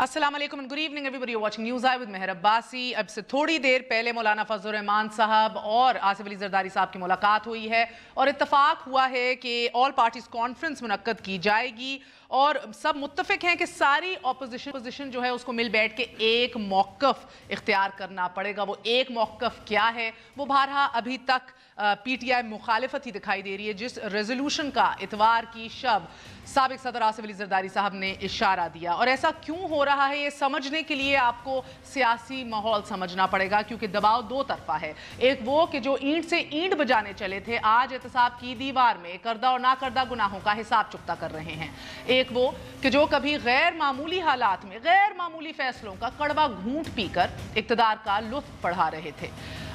अस्सलाम वालेकुम and good evening everybody watching news I with Mehar Abbasi. अब से थोड़ी देर पहले मौलाना फजलुर रहमान साहब और आसिफ अली जरदारी साहब की मुलाकात हुई है और इत्तफाक हुआ है कि ऑल पार्टीज कॉन्फ्रेंस मुनक्कद की जाएगी और सब मुत्तफिक हैं कि सारी ऑपोजिशन जो है उसको मिल बैठ के एक मौक़िफ़ इख्तियार करना पड़ेगा। वो एक मौक़िफ़ क्या है? वो बहरहा अभी तक PTI मुखालिफत ही दिखाई दे रही है, जिस रेजोल्यूशन का इतवार की शब साबिक सदर आसिफ अली जरदारी साहब ने इशारा दिया। और ऐसा क्यों हो रहा है ये समझने के लिए आपको सियासी माहौल समझना पड़ेगा, क्योंकि दबाव दो तरफा है। एक वो कि जो ईंट से ईंट बजाने चले थे आज एहतसाब की दीवार में करदा और ना करदा गुनाहों का हिसाब चुकता कर रहे हैं। एक वो कि जो कभी गैर मामूली हालात में गैर मामूली फैसलों का कड़वा घूंट पीकर इक़्तिदार का लुत्फ बढ़ा रहे थे,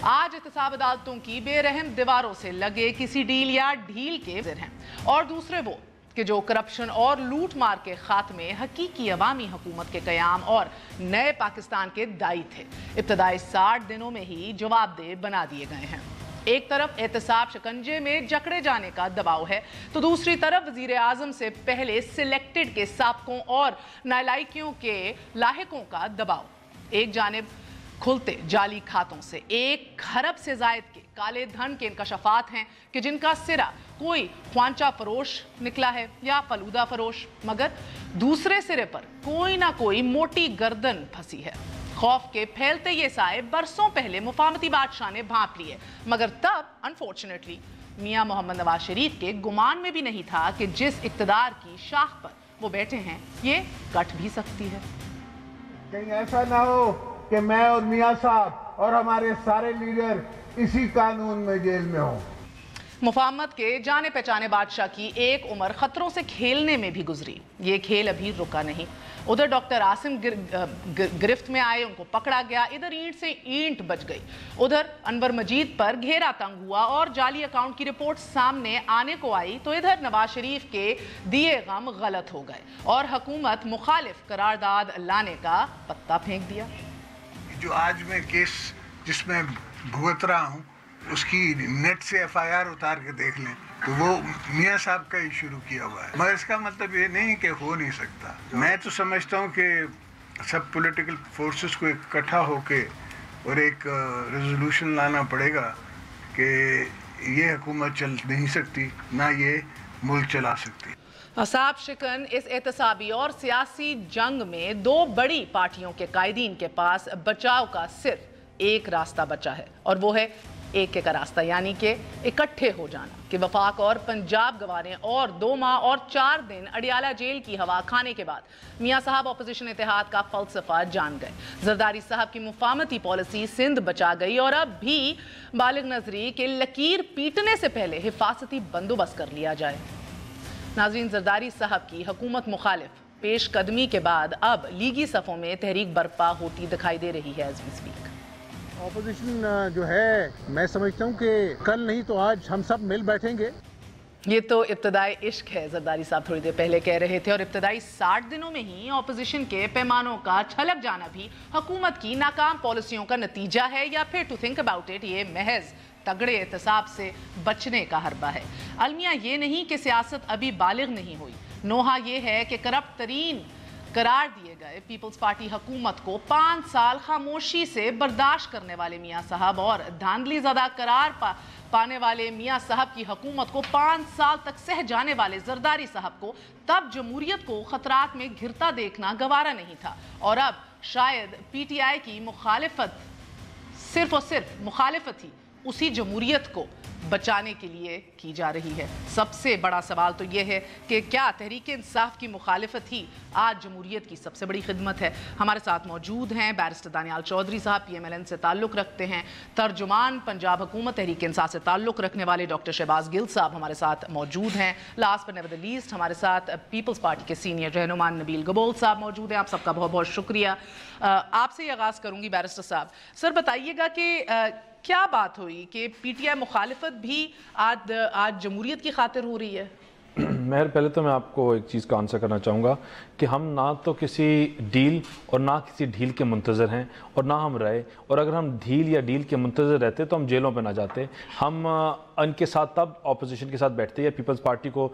आज एहतसाब अदालतों की बेरहम दीवारों से लगे किसी डील या ढील के हैं। और दूसरे वो कि जो करप्शन और लूट मार के खात्मे, हकीकी अवामी हुकूमत के क़याम और नए पाकिस्तान के दाई थे, इब्तदाई 60 दिनों में ही जवाबदेह बना दिए गए हैं। एक तरफ एहतसाब शिकंजे में जकड़े जाने का दबाव है, तो दूसरी तरफ वज़ीर आज़म से पहले सिलेक्टेड के साबकों और नालायकियों के लाहिकों का दबाव। एक जानिब खुलते जाली खातों से 1 खरब से जायद के काले धन के इंकशाफात हैं कि जिनका सिरा कोई ख्वांचा फरोश निकला है या फलूदा फरोश, मगर दूसरे सिरे पर कोई ना कोई मोटी गर्दन फंसी है। खौफ के फैलते ये साए बरसों पहले मुफाहमती बादशाह ने भांप लिए, मगर तब अनफॉर्चुनेटली मियां मोहम्मद नवाज शरीफ के गुमान में भी नहीं था कि जिस इक़्तिदार की शाख पर वो बैठे हैं ये कट भी सकती है। कहीं ऐसा ना हो कि मैं और मियां साहब और हमारे सारे लीडर इसी कानून में जेल में हों। मुफाहमत के जाने पहचाने बादशाह की एक उम्र खतरों से खेलने में भी गुजरी, ये खेल अभी रुका नहीं। उधर डॉक्टर आसिम गिरफ्त में आए, उनको पकड़ा गया, इधर ईंट से ईंट बच गई। उधर अनवर मजीद पर घेरा तंग हुआ और जाली अकाउंट की रिपोर्ट सामने आने को आई, तो इधर नवाज शरीफ के दिए गम गलत हो गए और हुकूमत मुखालिफ करारदाद लाने का पत्ता फेंक दिया। जो आज मैं केस जिसमें भुगत रहा हूँ उसकी नेट से FIR उतार के देख लें तो वो मियां साहब का ही शुरू किया हुआ है, मगर इसका मतलब ये नहीं कि हो नहीं सकता। मैं तो समझता हूँ कि सब पॉलिटिकल फोर्सेस को इकट्ठा होके और एक रेजोल्यूशन लाना पड़ेगा कि ये हुकूमत चल नहीं सकती, ना ये मुल्क चला सकती। असाब शिकन इस एहतसाबी और सियासी जंग में 2 बड़ी पार्टियों के कायदीन के पास बचाव का सिर्फ एक रास्ता बचा है, और वो है एक का रास्ता, यानी कि इकट्ठे हो जाना। कि वफाक और पंजाब गवारें और 2 माह और 4 दिन अडियाला जेल की हवा खाने के बाद मियां साहब अपोजिशन इत्तेहाद का फलसफा जान गए। जरदारी साहब की मुफाहमती पॉलिसी सिंध बचा गई और अब भी बालिग नजरी के लकीर पीटने से पहले हिफाजती बंदोबस्त कर लिया जाए। नाज़रीन, जरदारी साहब की हुकूमत मुखालिफ पेश कदमी के बाद अब लीगी सफ़ों में तहरीक बर्पा होती दिखाई दे रही है। एज़ वी स्पीक ऑपोजिशन जो है, मैं समझता हूँ कि कल नहीं तो आज हम सब मिल बैठेंगे। ये तो इब्तदाई इश्क है, जरदारी साहब थोड़ी देर पहले कह रहे थे, और इब्तदाई 60 दिनों में ही ऑपोजिशन के पैमानों का छलक जाना भी हुकूमत की नाकाम पॉलिसियों का नतीजा है, या फिर टू थिंक अबाउट इट ये महज तगड़े एहतसाब से बचने का हरबा है। अलमिया ये नहीं कि सियासत अभी बालिग नहीं हुई, नोहा ये है कि करप्ट तरीन करार दिए गए पीपल्स पार्टी हुकूमत को 5 साल खामोशी से बर्दाश्त करने वाले मियां साहब और धांधली ज़दा करार पाने वाले मियां साहब की हुकूमत को 5 साल तक सह जाने वाले जरदारी साहब को तब जमहूरियत को खतरात में घिरता देखना गवारा नहीं था, और अब शायद PTI की मुखालिफत सिर्फ और सिर्फ मुखालिफत ही उसी जमहूरियत को बचाने के लिए की जा रही है। सबसे बड़ा सवाल तो यह है कि क्या तहरीक इंसाफ की मुखालिफत ही आज जमहूरियत की सबसे बड़ी खिदमत है। हमारे साथ मौजूद हैं बैरिस्टर दानियाल चौधरी साहब, PMLN से ताल्लुक़ रखते हैं, तर्जुमान पंजाब हुकूमत तहरीक इंसाफ से ताल्लुक़ रखने वाले डॉक्टर शहबाज गिल साहब हमारे साथ मौजूद हैं। Last but never the least हमारे साथ पीपल्स पार्टी के सीनियर रहनुमा नबील गबोल साहब मौजूद हैं। आप सबका बहुत बहुत शुक्रिया। आपसे ही आगाज़ करूँगी बैरिस्टर साहब, सर बताइएगा कि क्या बात हुई कि PTI मुखालिफत भी आज जमहूरियत की खातिर हो रही है? مہر پہلے تو میں آپ کو ایک چیز کا آنسر کرنا چاہوں گا کہ ہم نہ تو کسی ڈیل اور نہ کسی ڈیل کے منتظر ہیں اور نہ ہم رہے، اور اگر ہم ڈیل یا ڈیل کے منتظر رہتے تو ہم جیلوں پہ نہ جاتے. ہم ان کے ساتھ تب اپوزیشن کے ساتھ بیٹھتے یا پیپلز پارٹی کو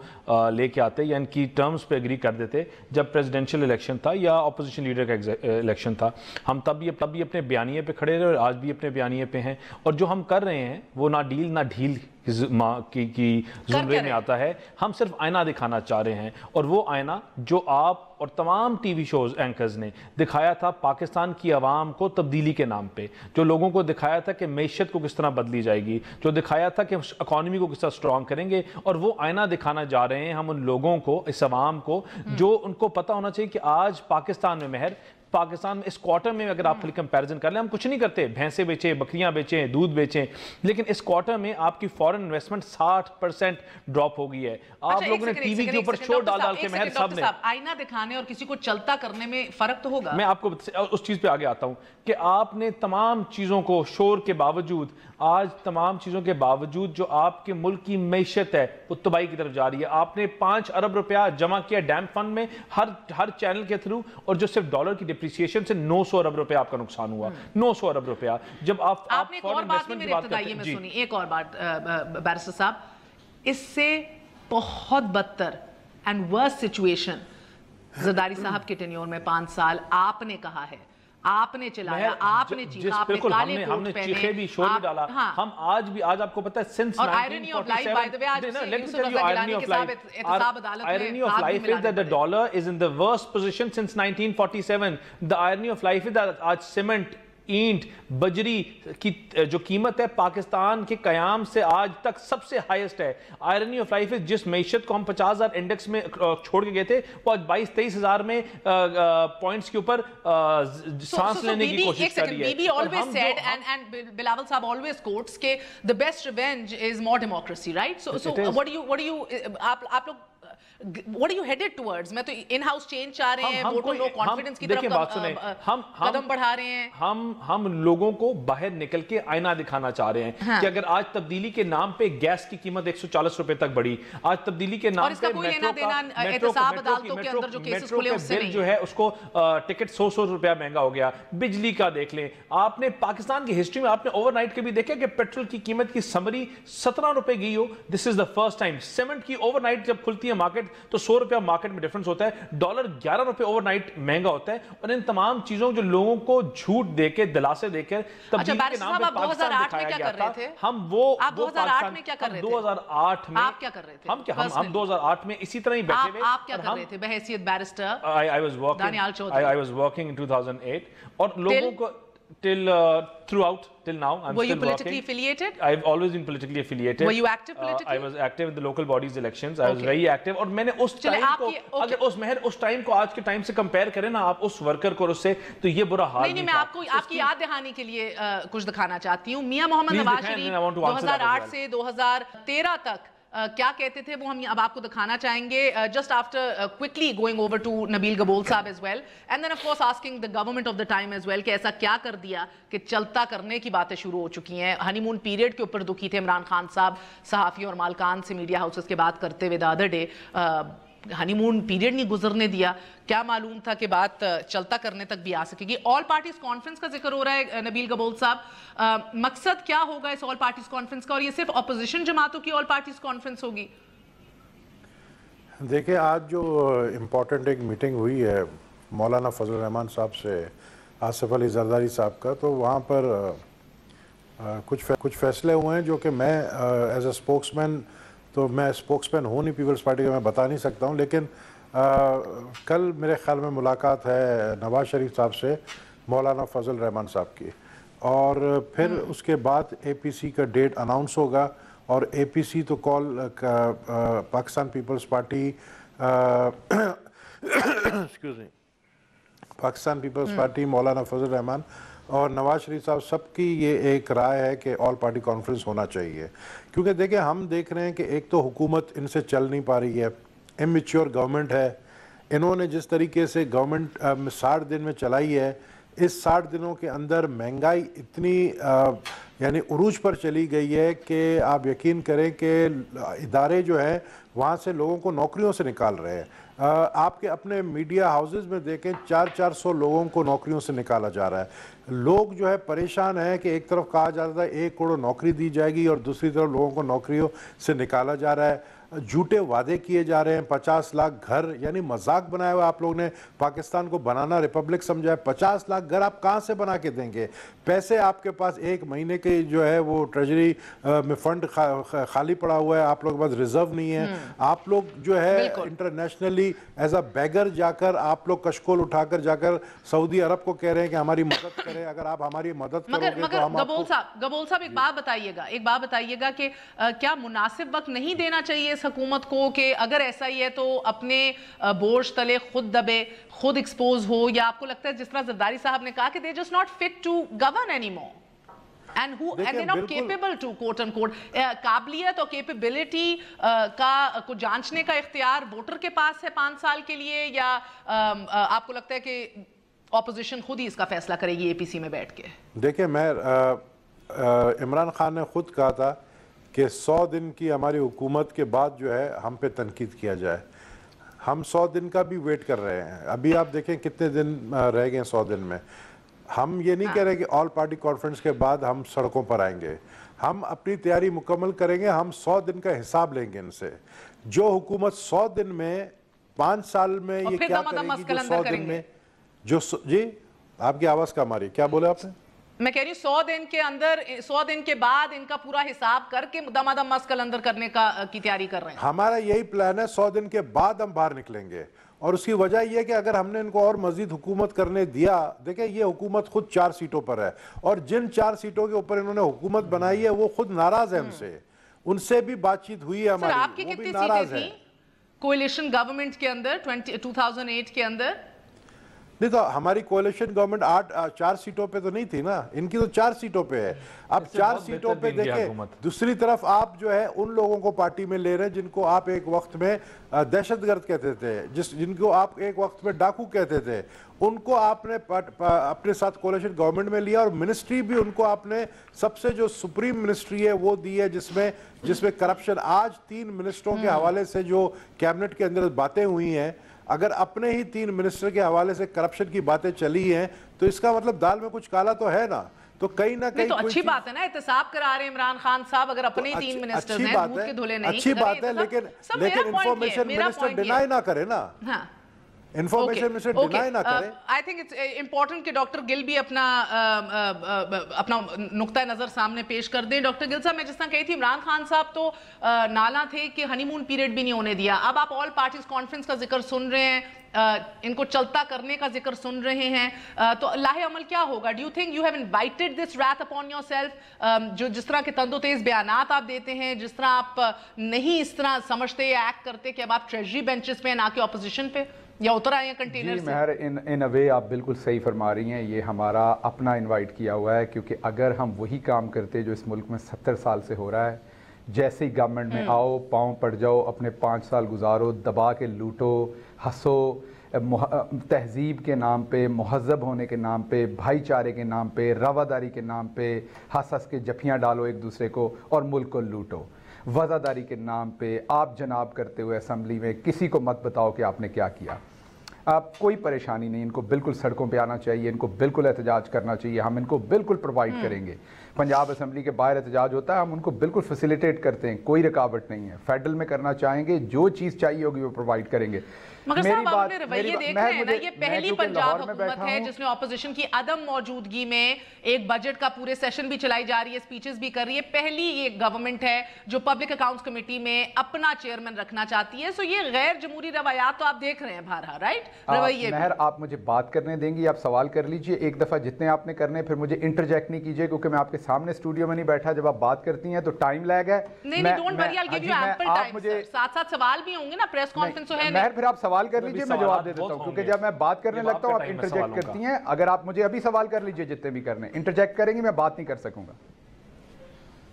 لے کے آتے یا ان کی ٹرمز پہ ایگری کر دیتے جب پریزیڈنشیل الیکشن تھا یا اپوزیشن لیڈر کا الیکشن تھا. ہم تب بھی اپنے بیانیے پہ کھڑے رہے اور آج بھی اپنے بیانیے پہ ہیں، اور جو ہم کر رہے ہیں وہ نہ ڈیل نہ ڈھیل کی زمرے میں آتا ہے. ہم صرف آئینہ دکھانا چاہ رہے ہیں، اور وہ آئینہ جو آپ اور تمام ٹی وی شوز اینکرز نے دکھایا تھا پاکستان کی عوام کو تبدیلی کے نام پہ، جو لوگوں کو دکھایا تھا کہ معیشت کو کس طرح بدلی جائے گی، جو دکھایا تھا کہ اکانومی کو کس طرح سٹرونگ کریں گے، اور وہ آئینہ دکھانا جا رہے ہیں ہم ان لوگوں کو، اس عوام کو، جو ان کو پتہ ہونا چاہیے کہ آج پاکستان میں مہر پاکستان میں اس کوارٹر میں اگر آپ کمپیریزن کر لیں، ہم کچھ نہیں کرتے، بھینسیں بیچیں، بکریاں بیچیں، دودھ بیچیں، لیکن اس کوارٹر میں آپ کی فورن انویسٹمنٹ 60% ڈراپ ہو گئی ہے. آپ لوگوں نے ٹی وی کے اوپر شو ڈال کے مہر صاحب نے آئینہ دکھانے اور کسی کو چلتا کرنے میں فرق تو ہوگا. میں آپ کو اس چیز پہ آگے آتا ہوں کہ آپ نے تمام چیزوں کو شور کے باوجود، آج تمام چیزوں کے باوجود جو آپ کے ملک کی معیشت ہے وہ تباہی کی طرف جا رہی ہے. آپ نے 5 ارب روپیہ جمع کیا ڈیم فنڈ میں ہر چینل کے تھرو، اور جو صرف ڈالر کی ڈپریسیشن سے 900 ارب روپیہ آپ کا نقصان ہوا. 900 ارب روپیہ. جب آپ نے ایک اور بات بھی میرے ابتدائی میں سنی، ایک اور بات بیرسٹر صاحب، اس سے بہت بدتر اینڈ ورس سچویشن زرداری صاحب کے ٹینیور میں 5 سال آپ نے کہا ہے، آپ نے چلایا، آپ نے چیخا، آپ نے کالے کوٹ پہنے، چیخے بھی، شور بھی ڈالا. ہم آج بھی، آج آپ کو پتہ ہے سنس 1947 اور irony of life by the way, Yousaf یوسف رضا گیلانی کے صاحب احتساب عدالت میں irony of life is that the dollar is in the worst position since 1947. the irony of life is that آج سیمنٹ، اینٹ، بجری کی جو قیمت ہے پاکستان کے قیام سے آج تک سب سے ہائیسٹ ہے. آئرنی آف لائف ہے جس معیشت کو ہم 50,000 انڈیکس میں چھوڑ کے گئے تھے وہ آج 22-23 ہزار میں پوائنٹس کے اوپر سانس لینے کی کوشش کر رہی ہے. BB always said and Bilawal صاحب always quotes کہ the best revenge is more democracy, right? So what do you آپ لوگ what are you headed towards؟ میں تو ان ہاؤس چینج چاہ رہے ہیں، ووٹر لو کانفیڈنس کی طرف قدم بڑھا رہے ہیں. ہم لوگوں کو باہر نکل کے آئینہ دکھانا چاہ رہے ہیں کہ اگر آج تبدیلی کے نام پہ گیس کی قیمت 140 روپے تک بڑھی، آج تبدیلی کے نام پہ بل جو ہے اس کو ٹکٹ 100 روپیہ مہنگا ہو گیا. بجلی کا دیکھ لیں، آپ نے پاکستان کی ہسٹری میں آپ نے اوور نائٹ کے بھی دیکھا کہ پیٹرول کی قیمت کی سمری 17 روپے گئی ہو. دس از دا فرسٹ ٹائم. سیمنٹ کی اوور نائٹ جب کھلتی ہے مارکیٹ تو 100 روپیہ مارکیٹ میں ڈیفرنس ہوتا ہے، ڈالر 11 روپے اوور نائٹ مہنگا ہوتا ہے. اور ان تمام چیزوں جو لوگوں کو جھوٹ دے کے دلاسے دے کر تبدیلی کے نام پہ پاکستان دکھایا گیا تھا، ہم وہ 2008 میں کیا کر رہے تھے؟ 2008 میں آپ کیا کر رہے تھے؟ ہم 2008 میں اسی طرح ہی بیٹھے ہوئے. آپ کیا کر رہے تھے بحیثیت barrister? I was working in 2008 اور لوگوں کو till now I'm Were you still politically working. affiliated? I've always been politically affiliated. Were you active politically? I was active in the local bodies elections. I was very active. اور میں نے اس time کو اگر اس time کو آج کے time سے compare کریں نا آپ اس ورکر کو اس سے، تو یہ برا حال نہیں. میں آپ کو آپ کی یاد دہانی کے لیے کچھ دکھانا چاہتی ہوں. میاں محمد نواز شریف 2008 سے 2013 تک کیا کہتے تھے وہ ہم اب آپ کو دکھانا چاہیں گے. Just after quickly going over to Nabil Gabol sahab as well and then of course asking the government of the time as well کہ ایسا کیا کر دیا کہ چلتا کرنے کی باتیں شروع ہو چکی ہیں. ہنی مون پیریڈ کے اوپر دکھی تھے عمران خان صاحب صحافی اور مالکان سے میڈیا ہاؤسز کے بات کرتے ہوئے. The other day honey moon period نہیں گزرنے دیا. کیا معلوم تھا کہ بات چلتا کرنے تک بھی آ سکے گی. آل پارٹیز کانفرنس کا ذکر ہو رہا ہے نبیل گبول صاحب، مقصد کیا ہوگا اس آل پارٹیز کانفرنس کا، اور یہ صرف اپوزیشن جماعتوں کی آل پارٹیز کانفرنس ہوگی؟ دیکھیں آج جو امپورٹنٹ ایک میٹنگ ہوئی ہے مولانا فضل الرحمان صاحب سے آصف علی زرداری صاحب کا، تو وہاں پر کچھ فیصلے ہوئے ہیں جو کہ میں ایز اے اسپوکس مین، تو میں اسپوکس مین ہوں نہیں پیپلز پارٹی کا، میں بتا نہیں سکتا ہوں، لیکن کل میرے خیال میں ملاقات ہے نواز شریف صاحب سے مولانا فضل الرحمان صاحب کی، اور پھر اس کے بعد اے پی سی کا ڈیٹ اناؤنس ہوگا. اور اے پی سی تو کال پاکستان پیپلز پارٹی پاکستان پیپلز پارٹی، مولانا فضل الرحمان اور نواز شریف صاحب سب کی یہ ایک رائے ہے کہ آل پارٹی کانفرنس ہونا چاہیے. کیونکہ دیکھیں ہم دیکھ رہے ہیں کہ ایک تو حکومت ان سے چل نہیں پا رہی ہے، امیچور گورنمنٹ ہے. انہوں نے جس طریقے سے گورنمنٹ 60 دن میں چلائی ہے इस 60 दिनों के अंदर महंगाई इतनी यानी उरूज पर चली गई है कि आप यकीन करें कि इदारे जो हैं वहाँ से लोगों को नौकरियों से निकाल रहे हैं। आपके अपने मीडिया हाउसेस में देखें 400 लोगों को नौकरियों से निकाला जा रहा है। लोग जो है परेशान हैं कि एक तरफ कहा जाता है 1 करोड़ नौकरी दी जाएगी और दूसरी तरफ लोगों को नौकरियों से निकाला जा रहा है। झूठे वादे किए जा रहे हैं, 50 लाख घर, यानी मजाक बनाया हुआ आप लोग ने पाकिस्तान को बनाना रिपब्लिक समझा है। 50 लाख घर आप कहाँ से बना के देंगे? पैसे आपके पास 1 महीने के जो है वो ट्रेजरी में फंड खाली पड़ा हुआ है, आप लोगों के पास रिजर्व नहीं है। आप लोग जो है इंटरनेशनली एज अ बैगर जाकर आप लोग कशकोल उठाकर जाकर सऊदी अरब को कह रहे हैं कि हमारी मदद करें। अगर आप हमारी मदद करोगे तो हम गबोल साहब एक बात बताइएगा कि क्या मुनासिब वक्त नहीं देना चाहिए हुकूमत को कि अगर ऐसा ही है तो अपने बोझ तले खुद दबे, खुद एक्सपोज हो, या आपको लगता है जिस तरह जरदारी साहब ने कहा कि they just not fit to govern anymore and they not capable to quote unquote? काबिलियत और केपेबिलिटी को जांचने का इख्तियार वोटर के पास है 5 साल के लिए, या आपको लगता है कि ऑपोजिशन खुद ही इसका फैसला करेगी एपीसी में बैठ के? देखिए, मैं इमरान खान ने खुद कहा था कि 100 दिन की हमारी हुकूमत के बाद जो है हम पे तनकीद किया जाए। हम 100 दिन का भी वेट कर रहे हैं। अभी आप देखें कितने दिन रह गए 100 दिन में। हम ये नहीं कह रहे कि ऑल पार्टी कॉन्फ्रेंस के बाद हम सड़कों पर आएंगे। हम अपनी तैयारी मुकम्मल करेंगे। हम 100 दिन का हिसाब लेंगे इनसे। जो हुकूमत 100 दिन में 5 साल में ये क्या करेगी जो 100 दिन में जो जी आपकी आवाज़ कम आ रही, क्या बोले आपने? मैं कह रही हूँ 100 दिन के अंदर, 100 दिन के बाद इनका पूरा हिसाब करके दमादम मस्कल अंदर करने की तैयारी कर रहे हैं। हमारा यही प्लान है। 100 दिन के बाद हम बाहर निकलेंगे और उसकी वजह यह है कि अगर हमने इनको और मजीद हुकूमत करने दिया, देखिए ये हुकूमत खुद 4 सीटों पर है और जिन 4 सीटों के ऊपर इन्होंने हुकूमत बनाई है वो खुद नाराज है हमसे। उनसे भी बातचीत हुई है हमारी, आपकी कितनी सीटें थी कोalition गवर्नमेंट के अंदर 2008 के अंदर? नहीं तो हमारी कोalition गवर्नमेंट 4 सीटों पे तो नहीं थी ना, इनकी तो 4 सीटों पे है। अब 4 सीटों पे देखें, दूसरी तरफ आप जो है उन लोगों को पार्टी में ले रहे हैं जिनको आप एक वक्त में दहशतगर्द कहते थे, जिनको आप एक वक्त में डाकू कहते थे, उनको आपने अपने साथ कोalition गवर्नमेंट में लिया और मिनिस्ट्री भी उनको आपने सबसे जो सुप्रीम मिनिस्ट्री है वो दी है जिसमें करप्शन, आज 3 मिनिस्टरों के हवाले से जो कैबिनेट के अंदर बातें हुई हैं, अगर अपने ही 3 मिनिस्टर के हवाले से करप्शन की बातें चली हैं तो इसका मतलब दाल में कुछ काला तो है ना। तो कहीं ना कहीं तो अच्छी बात है ना, एहतसाब करा रहे इमरान खान साहब, अगर अपने ही 3 मिनिस्टर हैं, दूध के धुले नहीं, अच्छी बात है, लेकिन इंफॉर्मेशन मिनिस्टर डिनाई ना करे ना। हाँ, इंफॉर्मेशन मिनिस्टर डिनाई ना करे। आई थिंक इट्स इंपॉर्टेंट कि डॉक्टर गिल भी अपना नुक्ता नजर सामने पेश कर दें। डॉक्टर गिल साहब, मैं जिस तरह कही थी, इमरान खान साहब तो नाला थे कि हनीमून पीरियड भी नहीं होने दिया। अब आप ऑल पार्टीज कॉन्फ्रेंस का जिक्र सुन रहे हैं, इनको चलता करने का जिक्र सुन रहे हैं, तो लाहे अमल क्या होगा? Do you think you have invited this wrath upon yourself? जो जिस तरह के तंदोतेज बयानात आप देते हैं, जिस तरह आप नहीं इस तरह समझते या एक्ट करते कि अब आप ट्रेजरी बेंचेस पे ना कि ऑपोजिशन पे, या उतर आए हैं कंटेनर से? महर, इन अ वे आप बिल्कुल सही फरमा रही हैं। ये हमारा अपना इनवाइट किया हुआ है, क्योंकि अगर हम वही काम करते जो इस मुल्क में 70 साल से हो रहा है, जैसे ही गवर्नमेंट में आओ, पाँव पड़ जाओ, अपने 5 साल गुजारो, दबा के लूटो, हंसो, तहजीब के नाम पे, मुहज़्ज़ब होने के नाम पे, भाईचारे के नाम पे, रवादारी के नाम पे हंस हंस के जफियाँ डालो एक दूसरे को और मुल्क को लूटो। वज़ादारी के नाम पे आप जनाब करते हुए असम्बली में किसी को मत बताओ कि आपने क्या किया। आप कोई परेशानी नहीं, इनको बिल्कुल सड़कों पे आना चाहिए, इनको बिल्कुल एहतजाज करना चाहिए, हम इनको बिल्कुल प्रोवाइड करेंगे। पंजाब असम्बली के बाहर एहतजाज होता है, हम उनको बिल्कुल फैसिलिटेट करते हैं, कोई रुकावट नहीं है। फेडरल में करना चाहेंगे, जो चीज़ चाहिए होगी वो प्रोवाइड करेंगे। मगर साहब, आपने रवैये देख रहे हैं ना, ये पहली पंजाब हुकूमत है जिसने ऑपोजिशन की अदम मौजूदगी में एक बजट का पूरे सेशन भी चलाई जा रही है, स्पीचेस भी कर रही है। पहली ये गवर्नमेंट है जो पब्लिक अकाउंट्स कमेटी में अपना चेयरमैन रखना चाहती है। सो ये गैर जमहूरी रवायात तो आप देख रहे हैं बारहा, राइट? रवैये महर, आप मुझे बात करने देंगी? आप सवाल कर लीजिए एक दफ़ा, जितने आपने करने, फिर मुझे इंटरजेक्ट नहीं कीजिए, क्योंकि मैं आपके सामने स्टूडियो में नहीं बैठा। जब आप बात करती हैं तो टाइम लैग है। नहीं, don't worry, I will give you ample time. साथ-साथ सवाल भी होंगे ना, प्रेस कॉन्फ्रेंस तो है। महर, फिर आप सवाल कर लीजिए, मैं जवाब दे देता हूं, क्योंकि जब मैं बात करने लगता हूं आप इंटरजेक्ट करती हैं। अगर आप मुझे अभी सवाल कर लीजिए, जितने भी करने, इंटरजेक्ट करेंगी मैं बात नहीं कर सकूंगा।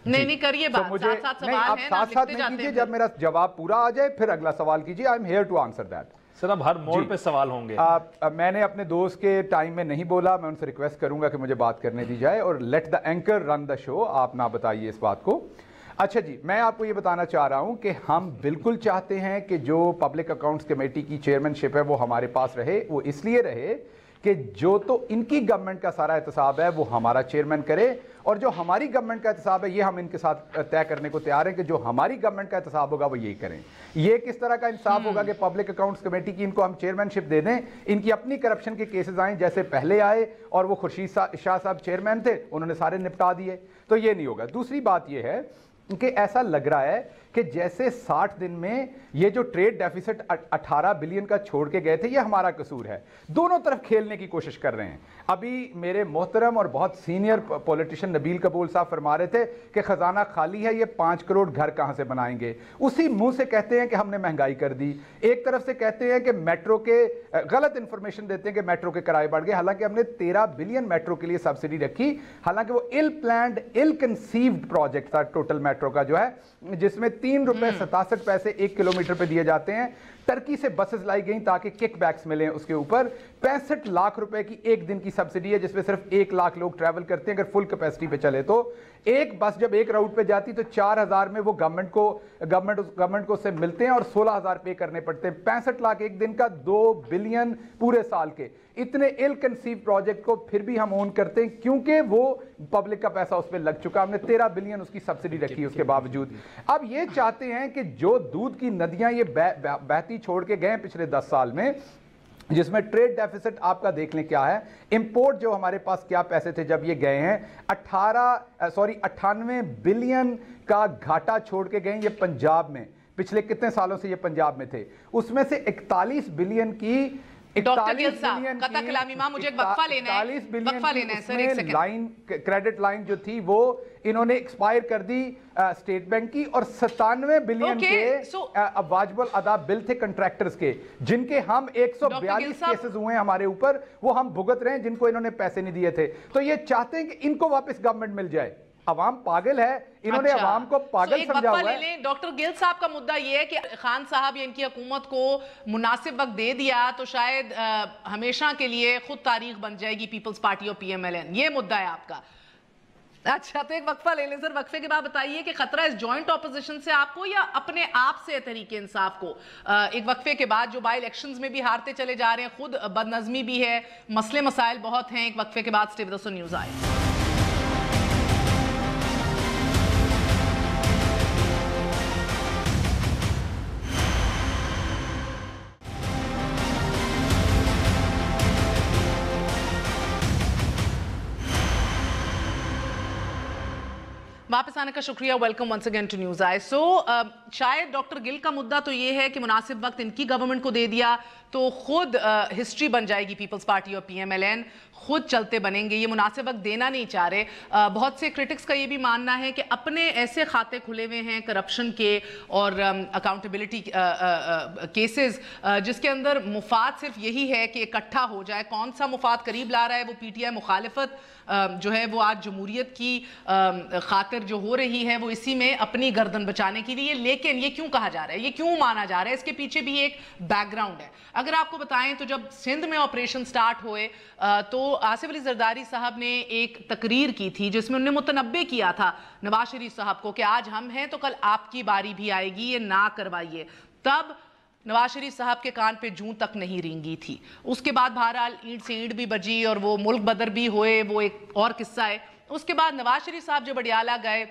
नहीं करिए बात, साथ-साथ सवाल है ना, साथ-साथ नहीं कीजिए, जब मेरा जवाब पूरा आ जाए फिर अगला सवाल कीजिए। I am here to answer that. Sir अब हर मोड़ पे सवाल होंगे। मैंने अपने दोस्त के टाइम में नहीं बोला, मैं उनसे रिक्वेस्ट करूंगा कि मुझे बात करने दी जाए और let the anchor run the show, आप ना बताइए इस बात को। अच्छा जी, मैं आपको ये बताना चाह रहा हूं कि हम बिल्कुल चाहते हैं कि जो पब्लिक अकाउंट्स कमेटी की चेयरमैनशिप है वो हमारे पास रहे। वो इसलिए रहे कि जो तो इनकी गवर्नमेंट का सारा एहतसाब है वो हमारा चेयरमैन करे, और जो हमारी गवर्नमेंट का एहतसाब है ये हम इनके साथ तय करने को तैयार हैं कि जो हमारी गवर्नमेंट का एहतसाब होगा वो यही करें। ये किस तरह का इंसाफ होगा कि पब्लिक अकाउंट्स कमेटी की इनको हम चेयरमैनशिप दे दें, इनकी अपनी करप्शन के केसेस आए जैसे पहले आए और वो खुर्शीद शाह साहब चेयरमैन थे, उन्होंने सारे निपटा दिए, तो ये नहीं होगा। दूसरी बात ये है कि ऐसा लग रहा है कि जैसे 60 दिन में ये जो ट्रेड डेफिसिट 18 बिलियन का छोड़ के गए थे ये हमारा कसूर है। दोनों तरफ खेलने की कोशिश कर रहे हैं। अभी मेरे मोहतरम और बहुत सीनियर पॉलिटिशियन नबील कपूर साहब फरमा रहे थे कि खजाना खाली है, ये 5 करोड़ घर कहां से बनाएंगे। उसी मुंह से कहते हैं कि हमने महंगाई कर दी, एक तरफ से कहते हैं कि मेट्रो के गलत इंफॉर्मेशन देते हैं कि मेट्रो के किराए बढ़ गए, हालांकि हमने 13 बिलियन मेट्रो के लिए सब्सिडी रखी, हालांकि वो इल प्लान्ड इल कंसीव्ड प्रोजेक्ट था टोटल मेट्रो का जो है, जिसमें 3 रुपए 67 पैसे 1 किलोमीटर पे दिए जाते हैं। टर्की से बसेस लाई गई ताकि किकबैक्स मिले उसके ऊपर। 65 लाख रुपए की एक दिन की सब्सिडी है जिसमें सिर्फ 1 लाख लोग ट्रैवल करते हैं अगर फुल कैपेसिटी पे चले तो। एक बस जब एक राउट पे जाती तो 4000 में वो गवर्नमेंट को से मिलते हैं और 16000 पे करने पड़ते हैं। 65 लाख एक दिन का, 2 बिलियन पूरे साल के। इतने इल कंसीव प्रोजेक्ट को फिर भी हम ओन करते हैं क्योंकि वो पब्लिक का पैसा उस पर लग चुका। हमने 13 बिलियन उसकी सब्सिडी रखी उसके बावजूद। अब ये चाहते हैं कि जो दूध की नदियां ये बहती छोड़ के गए पिछले 10 साल में, जिसमें ट्रेड डेफिसिट आपका देख लें क्या है, इंपोर्ट जो हमारे पास क्या पैसे थे जब ये गए हैं, 98 बिलियन का घाटा छोड़ के गए ये पंजाब में। पिछले कितने सालों से ये पंजाब में थे, उसमें से 41 बिलियन की डॉक्टर गिल साहब कथा कलामी मां, मुझे एक वक्फा लेना है, वक्फा लेना है सर, एक सेकंड। लाइन क्रेडिट लाइन जो थी वो इन्होंने एक्सपायर कर दी स्टेट बैंक की, और 97 बिलियन के वाजिबुल अदा बिल थे कंट्रैक्टर्स के, जिनके हम 142 केसेस हुए हैं हमारे ऊपर, वो हम भुगत रहे हैं जिनको इन्होंने पैसे नहीं दिए थे। तो ये चाहते हैं कि इनको वापस गवर्नमेंट मिल जाए। अवाम पागल है, इन्होंने अवाम को पागल समझा हुआ है। डॉक्टर गिल साहब का मुद्दा ये है कि खान साहब या इनकी हुकूमत को मुनासिब वक्त दे दिया तो शायद हमेशा के लिए खुद तारीख बन जाएगी पीपल्स पार्टी और PMLN, ये मुद्दा है आपका। अच्छा, तो एक वक्फा ले लें सर, वक्फे के बाद बताइए कि खतरा इस जॉइंट ऑपोजिशन से आपको या अपने आप से तहरीक इंसाफ को? एक वक्फे के बाद जो बाई इलेक्शंस में भी हारते चले जा रहे हैं, खुद बदनज़मी भी है, मसले मसाइल बहुत हैं। एक वक्फे के बाद stay with us on news I. वापस आने का शुक्रिया, welcome once again to news I. शायद डॉक्टर गिल का मुद्दा तो ये है कि मुनासिब वक्त इनकी गवर्नमेंट को दे दिया तो खुद हिस्ट्री बन जाएगी पीपल्स पार्टी और PMLN, खुद चलते बनेंगे, ये मुनासिब वक्त देना नहीं चाह रहे। बहुत से क्रिटिक्स का ये भी मानना है कि अपने ऐसे खाते खुले हुए हैं करप्शन के और अकाउंटेबिलिटी केसेस जिसके अंदर मुफाद सिर्फ यही है कि इकट्ठा हो जाए। कौन सा मुफाद करीब ला रहा है? वो PTI मुखालिफत जो है वो आज जमहूरियत की खातिर जो हो रही है वो इसी में अपनी गर्दन बचाने के लिए। लेकिन ये क्यों कहा जा रहा है, ये क्यों माना जा रहा है, इसके पीछे भी एक बैकग्राउंड है। अगर आपको बताएं तो जब सिंध में ऑपरेशन स्टार्ट हुए तो आसिफ अली जरदारी साहब ने एक तकरीर की थी जिसमें उन्होंने मुतनब्बे किया था नवाज शरीफ साहब को कि आज हम हैं तो कल आपकी बारी भी आएगी, ये ना करवाइए। तब नवाज शरीफ साहब के कान पे जूं तक नहीं रेंगी थी। उसके बाद बहरहाल ईंट से ईंट भी बजी और वो मुल्क बदर भी हुए, वो एक और किस्सा है। उसके बाद नवाज शरीफ साहब जब अडियाला गए,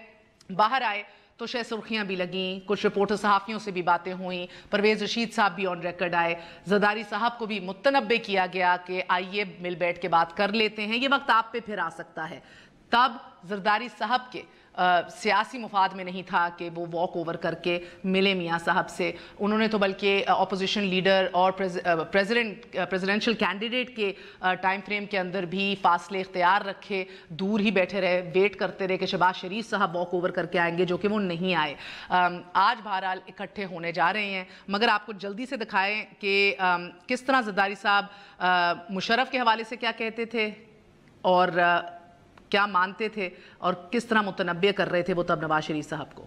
बाहर आए तो शायद सुर्खियां भी लगीं, कुछ रिपोर्टर सहाफ़ियों से भी बातें हुई, परवेज़ रशीद साहब भी ऑन रिकॉर्ड आए, जरदारी साहब को भी मुतनब्बे किया गया कि आइए मिल बैठ के बात कर लेते हैं, ये वक्त आप पे फिर आ सकता है। तब जरदारी साहब के सियासी मुफाद में नहीं था कि वो वॉक ओवर करके मिले मियाँ साहब से। उन्होंने तो बल्कि अपोजिशन लीडर और प्रेसिडेंशियल कैंडिडेट के टाइम फ्रेम के अंदर भी फासले इख्तियार रखे, दूर ही बैठे रहे, वेट करते रहे कि शहबाज शरीफ साहब वॉक ओवर करके आएंगे, जो कि वो नहीं आए। आज बहरहाल इकट्ठे होने जा रहे हैं, मगर आपको जल्दी से दिखाएं कि किस तरह जरदारी साहब मुशर्रफ के हवाले से क्या कहते थे और क्या मानते थे और किस तरह मुतनब्बे कर रहे थे वो तब नवाज शरीफ साहब को।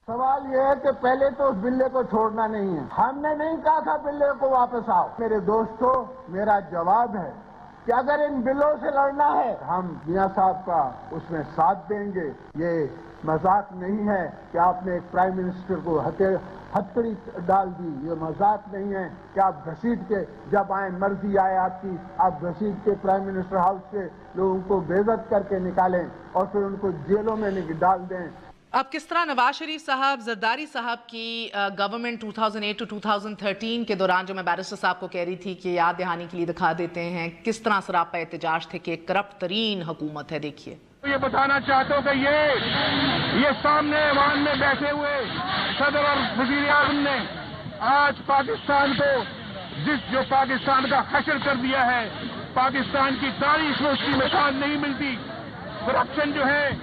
सवाल ये है कि पहले तो उस बिल्ले को छोड़ना नहीं है। हमने नहीं कहा था बिल्ले को वापस आओ। मेरे दोस्तों, मेरा जवाब है कि अगर इन बिलों से लड़ना है, हम मियां साहब का उसमें साथ देंगे। ये मजाक नहीं है कि आपने एक प्राइम मिनिस्टर को हथकड़ी डाल दी। ये मजाक नहीं है कि आप घसीट के जब आए, मर्जी आए आपकी, आप घसीट के प्राइम मिनिस्टर हाउस से लोगों को बेइज्जत करके निकालें और फिर उनको जेलों में डाल दें। अब किस तरह नवाज शरीफ साहब, जरदारी साहब की गवर्नमेंट 2008 टू 2013 के दौरान, जो मैं बैरिस्टर साहब को कह रही थी कि याद दहानी के लिए दिखा देते हैं, किस तरह सरापा एहतजाज थे कि करप्ट तरीन हुकूमत है। देखिए, ये बताना चाहता हूँ कि ये सामने ऐवान में बैठे हुए सदर और वजीर आज़म ने आज पाकिस्तान को जो पाकिस्तान का हशर कर दिया है, पाकिस्तान की तारीख में उसकी मिसाल नहीं मिलती। करप्शन जो है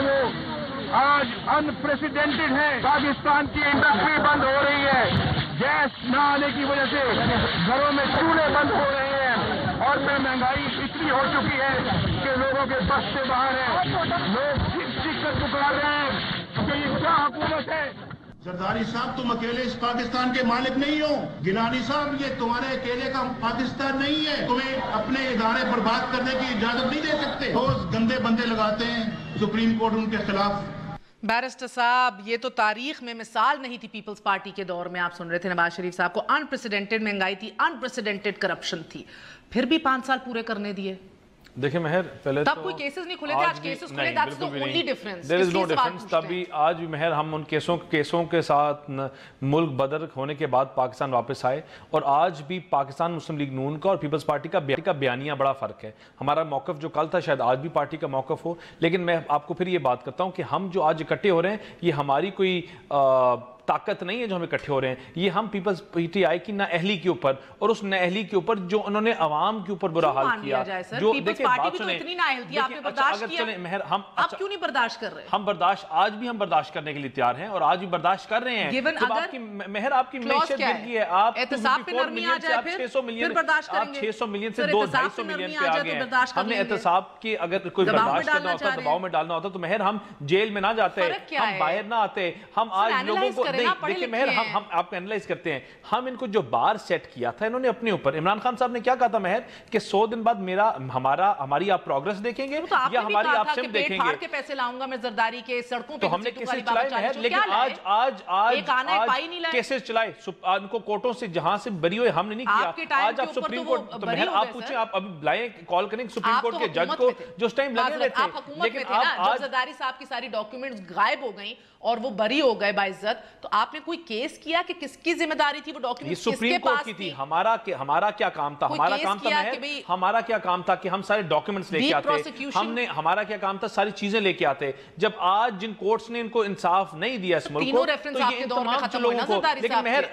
वो आज अनप्रेसिडेंटेड है। पाकिस्तान की इंडस्ट्री बंद हो रही है, गैस न आने की वजह से घरों में चूल्हे बंद हो रहे हैं और महंगाई इतनी हो चुकी है कि लोगों के बस से बाहर है। लोग चीख कर पुकार रहे हैं कि ये क्या हुकूमत है। जरदारी साहब, तुम अकेले इस पाकिस्तान के मालिक नहीं हो। गिलानी साहब, ये तुम्हारे अकेले का पाकिस्तान नहीं है। तुम्हें अपने इदारे बर्बाद करने की इजाजत नहीं दे सकते। रोज गंदे बंदे लगाते हैं सुप्रीम कोर्ट उनके खिलाफ। बैरिस्टर साहब, ये तो तारीख में मिसाल नहीं थी। पीपल्स पार्टी के दौर में आप सुन रहे थे नवाज शरीफ साहब को, अनप्रेसिडेंटेड महंगाई थी, अनप्रेसिडेंटेड करप्शन थी, फिर भी 5 साल पूरे करने दिए। देखिए मेहर, पहले तब कोई केसेस नहीं खुले थे, आज केसेस खुले। That's the only difference. There is no difference. तभी आज भी मेहर, हम उन केसों के साथ मुल्क बदर होने के बाद पाकिस्तान वापस आए, और आज भी पाकिस्तान मुस्लिम लीग नून का और पीपल्स पार्टी का बयानिया बड़ा फर्क है। हमारा मौकफ जो कल था शायद आज भी पार्टी का मौकफ हो, लेकिन मैं आपको फिर ये बात करता हूँ कि हम जो आज इकट्ठे हो रहे हैं, ये हमारी कोई ताकत नहीं है जो हम इकट्ठे हो रहे हैं। ये हम पीपल्स पीटीआई की नाअहली के ऊपर और उस नाअहली के ऊपर जो उन्होंने आवाम के ऊपर बुरा हाल किया, जो देखिए बात सुने, हम आप क्यों नहीं बर्दाश्त कर रहे? हम बर्दाश्त, आज भी हम बर्दाश्त करने के लिए तैयार हैं और आज भी बर्दाश्त कर रहे हैं। आपकी मेहर, आपकी मैशत गिर गई है, आप 600 मिलियन से आप 600 मिलियन से 200-250 मिलियन पे आ गए हैं। हमने एहतसाब की अगर कोई बर्दाश्त करना होता, दबाव में डालना होता, तो मेहर हम जेल में ना जाते, हम बाहर ना आते। हम आज लोगों को देखिए मेहर, हम आपको एनालाइज करते हैं। हम इनको जो बार सेट किया था इन्होंने अपने ऊपर, इमरान खान साहब ने क्या कहा था मेहर कि 100 दिन बाद हमारी आप प्रोग्रेस देखेंगे या हमारी आप सिम देखेंगे। के पैसे लाऊंगा मैं जरदारी के सड़कों पे, तो हमने केसेस चलाए मेहर, लेकिन आज केसेस चलाए उनको कोर्टों से, जहां से बरी हुए हमने नहीं किया। आज आप सुप्रीम कोर्ट, तो मेहर आप पूछें, आप अभी बुलाएं, कॉल करें सुप्रीम कोर्ट के जज को जो उस टाइम लगे हुए थे। लेकिन आज जरदारी साहब की सारी डॉक्यूमेंट्स गायब हो गई और वो बरी हो गए बाइज्जत, तो आपने कोई केस किया कि किसकी जिम्मेदारी थी वो डॉक्यूमेंट्स सुप्रीम कोर्ट की थी? हमारा क्या काम था? हमारा काम था हमारा क्या काम था कि हम सारे डॉक्यूमेंट्स लेके आते, हमने, हमारा क्या काम था सारी चीजें लेके आते। जब आज जिन कोर्ट्स ने इनको इंसाफ नहीं दिया इस मुल्क को, तो ये इन तमाम लोगों को, लेकिन मेहर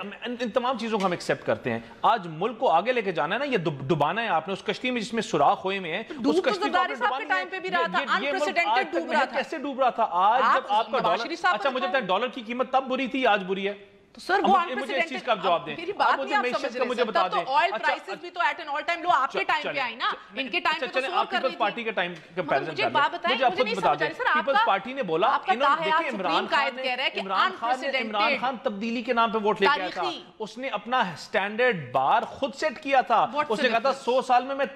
इन तमाम चीजों को हम एक्सेप्ट करते हैं। आज मुल्क को आगे लेके जाना है ना, ये डुबाना है आपने। उस कश्ती में जिसमें सुराख हुए में है, उस कश्ती को आपने कैसे डूब रहा था? आज जब आपका डॉलर, अच्छा मुझे बताएं, डॉलर की कीमत तब बुरी थी, आज बुरी है? तो सर वो मुझे इस चीज का जवाब दें। मेरी बात नहीं आप समझ रहे, मुझे बता दें। ऑयल प्राइसेस भी तो एट एन ऑल टाइम लो आपके टाइम पे आई ना, इनके टाइम पे तो सोच कर रही थी। पार्टी के टाइम कंपैरिजन मुझे बात बताएं, मुझे नहीं समझ आ रही सर। पीपल्स पार्टी ने बोला, देखिए इमरान खान तब्दीली के नाम पे वोट लेके आया था, उसने अपना स्टैंडर्ड बार खुद सेट किया था। उसने कहा था 100 साल में मैं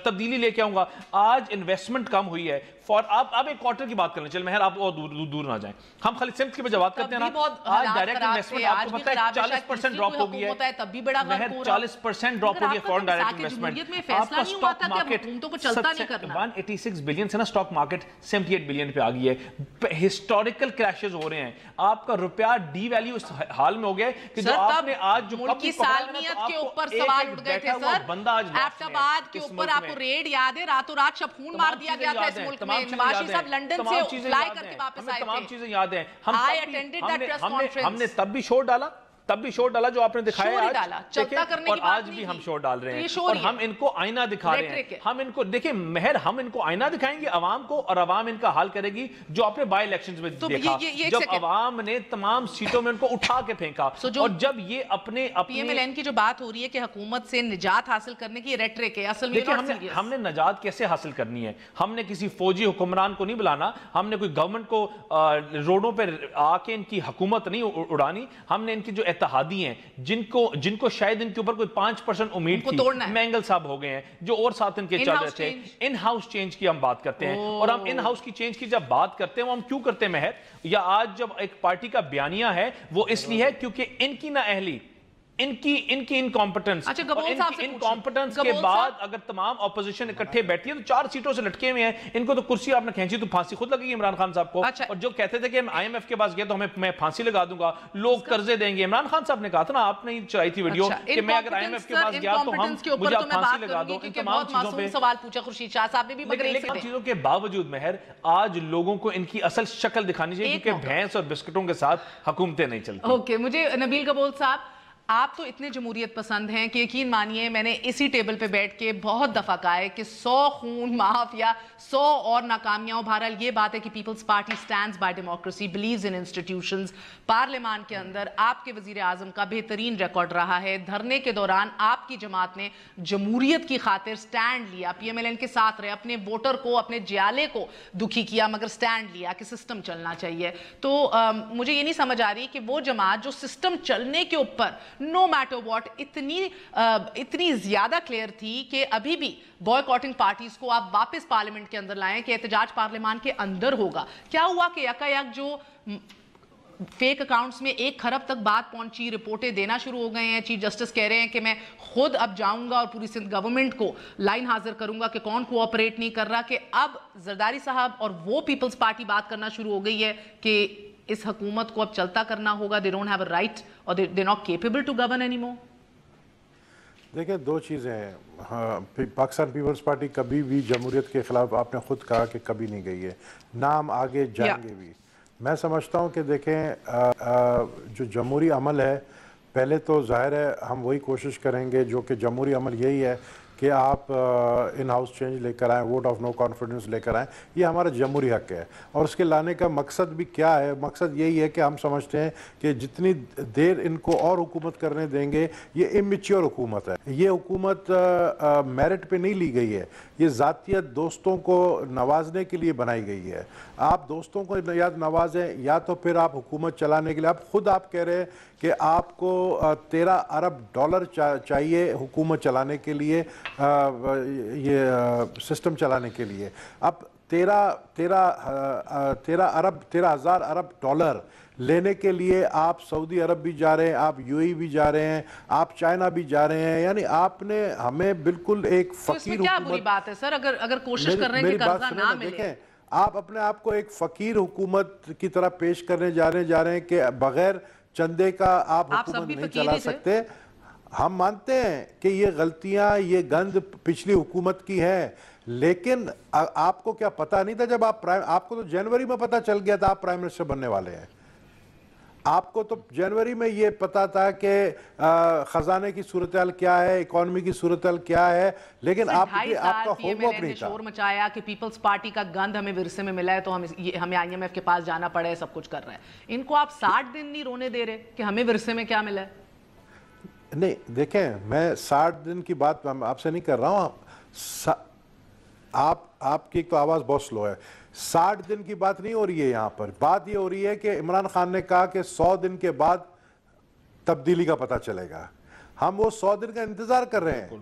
तब्दीली लेके आऊंगा। आज इन्वेस्टमेंट कम हुई है। आप एक क्वार्टर की बात कर लें, चल मेहर आप और दूर ना जाएं, हम खाली सिम्स की वजह बात करते हैं ना। आज डायरेक्ट इन्वेस्टमेंट आपको पता है 40% ड्रॉप हो गई है, तब भी बड़ा 40% ड्रॉप हो गई फॉरेन डायरेक्ट इन्वेस्टमेंट। आपका स्टॉक मार्केट 186 बिलियन से ना स्टॉक मार्केट 78 बिलियन पे आ गई है। हिस्टोरिकल क्रैशेस हो रहे हैं। आपका रुपया डी वैल्यू इस हाल में हो गया कि जो आपने आज जो मुल्क की सालमियत के ऊपर सवाल उठ गए थे सर। एबटाबाद के ऊपर आपको रेड याद है, रातों रात छपून मार दिया गया था इस मुल्क में। नवाज साहब लंदन से फ्लाई करके वापस आए थे, तमाम चीजें याद हैं। I attended that press conference। हमने तब भी शोर डाला, تب بھی شور ڈالا جو آپ نے دکھایا اور آج بھی ہم شور ڈال رہے ہیں اور ہم ان کو آئینہ دکھا رہے ہیں. ہم ان کو دیکھیں مہر، ہم ان کو آئینہ دکھائیں گے عوام کو اور عوام ان کا حال کرے گی. جو آپ نے بائی الیکشنز میں دیکھا جب عوام نے تمام سیٹوں میں ان کو اٹھا کے پھینکا اور جب یہ اپنے پی ایم ایل این کی جو بات ہو رہی ہے کہ حکومت سے نجات حاصل کرنے کی ریٹرک ہے، اصل میں ہم نے نجات کیسے حاصل کرنی ہے؟ ہم نے کسی فوجی حکمران کو نہیں بلانا، ہم نے کوئی گورنمنٹ کو روڈوں پہ آ کے ان کی حکومت نہیں اڑانی. ہم نے ان کی جو اتحادی ہیں جن کو شاید ان کے اوپر کوئی 5% امید تھی، مینگل صاحب ہو گئے ہیں جو اور ساتھ ان کے چل رہے تھے. ان ہاؤس چینج کی ہم بات کرتے ہیں اور ہم ان ہاؤس کی چینج کی جب بات کرتے ہیں وہ ہم کیوں کرتے ہیں مہر؟ یا آج جب ایک پارٹی کا بیانیہ ہے وہ اس لیے ہے کیونکہ ان کی نااہلی، ان کی انکمپٹنس انکمپٹنس کے بعد اگر تمام اپوزیشن اکٹھے بیٹھی ہے تو 4 سیٹوں سے لٹکے ہوئے ہیں. ان کو تو کرسی آپ نے کھینچی تو پھانسی خود لگے گی عمران خان صاحب کو. اور جو کہتے تھے کہ ہم آئی ایم ایف کے پاس گئے تو میں پھانسی لگا دوں گا، لوگ قرضے دیں گے. عمران خان صاحب نے کہا تھا نا، آپ نے ہی چلائی تھی ویڈیو کہ میں اگر آئی ایم ایف کے پاس گیا تو مجھے آپ پھانسی لگا دو. ان تمام چیزوں پہ سوال پوچھا خورشید شاہ صاحب نے بھی، لیکن چیزوں کے باوجود مہر آج لوگوں کو ان کی اصل شکل دکھانی چاہیے کیونکہ بھینس اور بسکٹوں کے ساتھ حکومتیں نہیں چلتی. اوکے، مجھے نبیل قبول صاحب، آپ تو اتنے جمہوریت پسند ہیں کہ یقین مانیے میں نے اسی ٹیبل پہ بیٹھ کے بہت دفعہ کہا ہے کہ 100 خون معاف یا 100 اور ناکامیاں. بہرحال یہ بات ہے کہ Peoples Party stands by democracy, believes in institutions. پارلیمان کے اندر آپ کے وزیر اعظم کا بہترین ریکارڈ رہا ہے. دھرنے کے دوران آپ کی جماعت نے جمہوریت کی خاطر سٹینڈ لیا، پی ایم ایل این کے ساتھ رہے، اپنے ووٹر کو، اپنے جیالے کو دکھی کیا مگر سٹینڈ لیا کہ سسٹم چلنا چاہیے. تو مجھے یہ نہیں سمجھ آ رہی کہ وہ جماعت جو سسٹم چلنے کے اوپر نو میٹر واٹ اتنی زیادہ کلیئر تھی کہ ابھی بھی بوائے پارٹیز کو آپ واپس پارلیمنٹ کے اندر لائیں کہ احتجاج پارلیمان کے اندر ہوگا. کیا ہوا کہ یکایک جو فیک اکاؤنٹس میں 1 کھرب تک بات پہنچی، رپورٹیں دینا شروع ہو گئے ہیں. چیف جسٹس کہہ رہے ہیں کہ میں خود اب جاؤں گا اور پوری سندھ گورنمنٹ کو لائن حاضر کروں گا کہ کون کوآپریٹ نہیں کر رہا. کہ اب زرداری صاحب اور وہ پیپلز پارٹی بات کرنا شروع ہو گئی ہے کہ اس حکومت کو اب چلتا کرنا ہوگا. they don't have a right or they're not capable to govern anymore. دیکھیں 2 چیزیں ہیں. پاکستان پیپلز پارٹی کبھی بھی جمہوریت کے خلاف آپ نے خود کہا کہ کبھی نہیں گئی ہے، نہ ہم آگے جائیں گے بھی. میں سمجھتا ہوں کہ دیکھیں جو جمہوری عمل ہے، پہلے تو ظاہر ہے ہم وہی کوشش کریں گے جو کہ جمہوری عمل یہی ہے کہ آپ ان ہاؤس چینج لے کر آئیں، ووٹ آف نو کانفیڈنس لے کر آئیں. یہ ہمارا جمہوری حق ہے اور اس کے لانے کا مقصد بھی کیا ہے؟ مقصد یہی ہے کہ ہم سمجھتے ہیں کہ جتنی دیر ان کو اور حکومت کرنے دیں گے، یہ امیچور حکومت ہے. یہ حکومت میرٹ پہ نہیں لی گئی ہے، یہ ذاتیت دوستوں کو نوازنے کے لیے بنائی گئی ہے. آپ دوستوں کو یا نوازیں یا تو پھر آپ حکومت چلانے کے لیے. آپ کہہ رہے ہیں کہ آپ کو 13 ارب ڈالر چاہیے حکومت چلانے کے لیے، یہ سسٹم چلانے کے لیے. اب 13,000 ارب ڈالر لینے کے لیے آپ سعودی عرب بھی جا رہے ہیں، آپ یو اے بھی جا رہے ہیں، آپ چائنا بھی جا رہے ہیں. یعنی آپ نے ہمیں بالکل ایک فقیر حکومت. کیا بری بات ہے سر اگر کوشش کر رہے ہیں کہ قرضہ نہ ملے؟ دیکھیں آپ اپنے آپ کو ایک فقیر حکومت کی طرح پیش کرنے جا رہے ہیں کہ بغیر چندے کا آپ حکومت نہیں چلا سکتے. ہم مانتے ہیں کہ یہ غلطیاں، یہ گند پچھلی حکومت کی ہے، لیکن آپ کو کیا پتہ نہیں تھا جب آپ کو تو جنوری میں پتہ چل گیا تھا آپ پرائم منسٹر بننے والے ہیں. آپ کو تو جنوری میں یہ پتا تھا کہ خزانے کی صورتحال کیا ہے، اکانومی کی صورتحال کیا ہے، لیکن آپ کا ہوم ورک نہیں تھا. شور مچایا کہ پیپلز پارٹی کا گند ہمیں ورثے میں ملا ہے تو ہمیں آئی ایم ایف کے پاس جانا پڑا ہے، سب کچھ کر رہا ہے. ان کو آپ 60 دن نہیں رونے دے رہے کہ ہمیں ورثے میں کیا ملا ہے؟ نہیں دیکھیں، میں 60 دن کی بات آپ سے نہیں کر رہا ہوں. آپ کی تو آواز بہت سلو ہے. 60 دن کی بات نہیں ہو رہی ہے یہاں پر. بات یہ ہو رہی ہے کہ عمران خان نے کہا کہ 100 دن کے بعد تبدیلی کا پتہ چلے گا. ہم وہ 100 دن کا انتظار کر رہے ہیں.